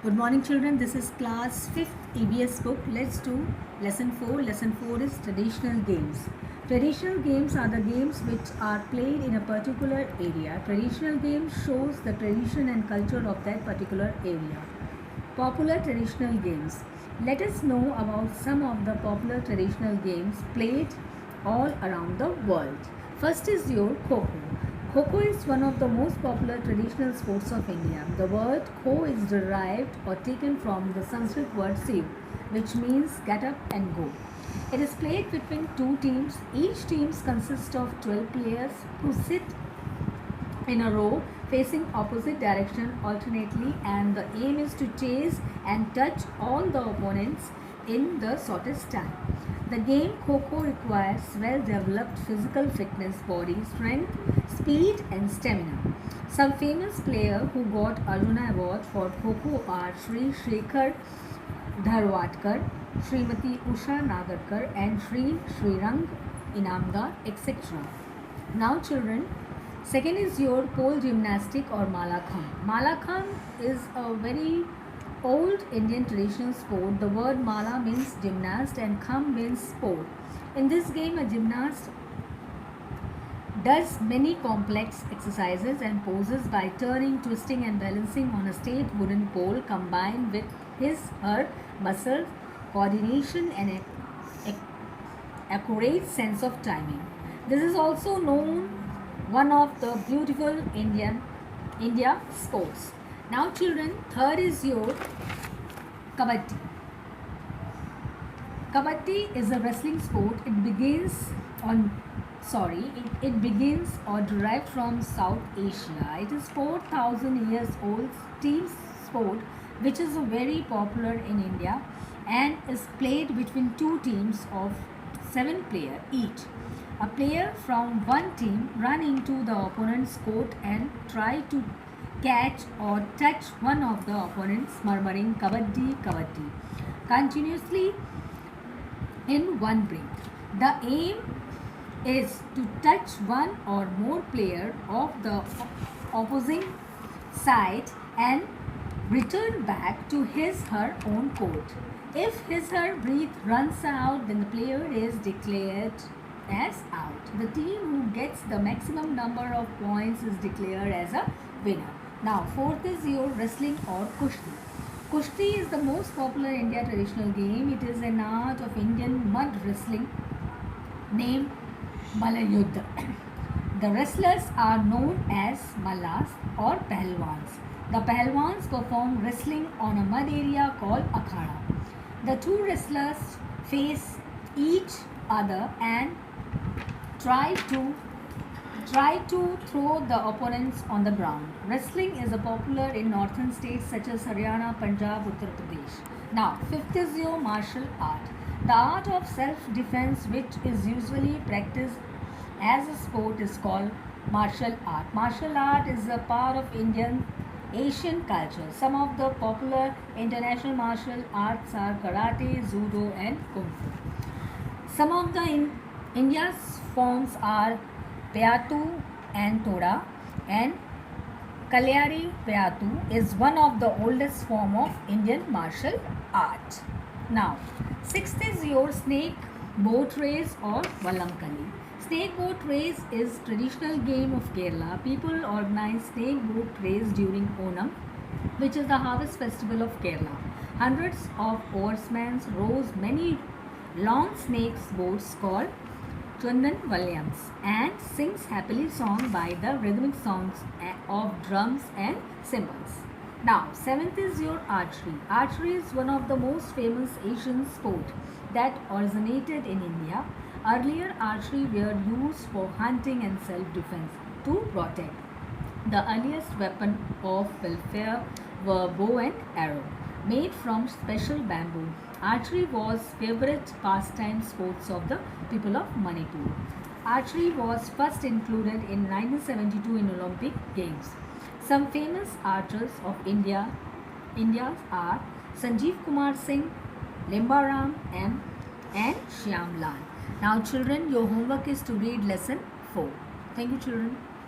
Good morning, children. This is class 5th EBS book. Let's do lesson 4. Lesson 4 is traditional games. Traditional games are the games which are played in a particular area. Traditional games shows the tradition and culture of that particular area. Popular traditional games. Let us know about some of the popular traditional games played all around the world. First is your Kho-Kho. Kho-Kho is one of the most popular traditional sports of India. The word Kho is derived or taken from the Sanskrit word Siv, which means get up and go. It is played between two teams. Each team consists of 12 players who sit in a row facing opposite direction alternately, and the aim is to chase and touch all the opponents in the shortest time. The game Kho-Kho requires well-developed physical fitness, body strength, speed and stamina. Some famous players who got Arjuna Award for Kho-Kho are Sri Shekhar Dharwadkar, Srimati Usha Nagarkar and Sri Srirang Inamdar, etc. Now children, second is your pole gymnastic or Malakham. Malakham is a very old Indian traditional sport. The word Mala means gymnast and Kham means sport. In this game, a gymnast does many complex exercises and poses by turning, twisting and balancing on a straight wooden pole, combined with her muscles, coordination and accurate sense of timing. This is also known one of the beautiful India sports. Now children, third is your Kabaddi. Kabaddi is a wrestling sport. It begins or derived from South Asia. It is 4,000 years old team sport which is very popular in India and is played between two teams of 7 players each. A player from one team run into the opponent's court and try to catch or touch one of the opponents, murmuring Kabaddi, Kabaddi continuously in one breath. The aim is to touch one or more player of the opposing side and return back to his/her own court. If his/her breath runs out, then the player is declared as out. The team who gets the maximum number of points is declared as a winner. Now, fourth is your wrestling or Kushti. Kushti is the most popular India traditional game. It is an art of Indian mud wrestling named Malayuddha. The wrestlers are known as Mallas or Pahlwans. The Pahlwans perform wrestling on a mud area called Akhada. The two wrestlers face each other and try to throw the opponents on the ground. Wrestling is popular in northern states such as Haryana, Punjab, Uttar Pradesh. Now, fifth is your martial art. The art of self-defense, which is usually practiced as a sport, is called martial art. Martial art is a part of Asian culture. Some of the popular international martial arts are karate, judo and kung fu. Some of the India's forms are Payatu and Toda, and Kalyari Payatu is one of the oldest form of Indian martial art. Now, sixth is your snake boat race or Vallamkali. Snake boat race is traditional game of Kerala. People organize snake boat race during Onam, which is the harvest festival of Kerala. Hundreds of oarsmen row many long snakes boats called Chandan Williams and sings happily song by the rhythmic sounds of drums and cymbals. Now, seventh is your archery. Archery is one of the most famous Asian sport that originated in India. Earlier, archery were used for hunting and self-defense to protect. The earliest weapon of warfare were bow and arrow, made from special bamboo. Archery was favorite pastime sports of the people of Manipur. Archery was first included in 1972 in Olympic Games. Some famous archers of India are Sanjeev Kumar Singh, Limbaram M and Shyam Lal. Now children, your homework is to read lesson 4. Thank you children.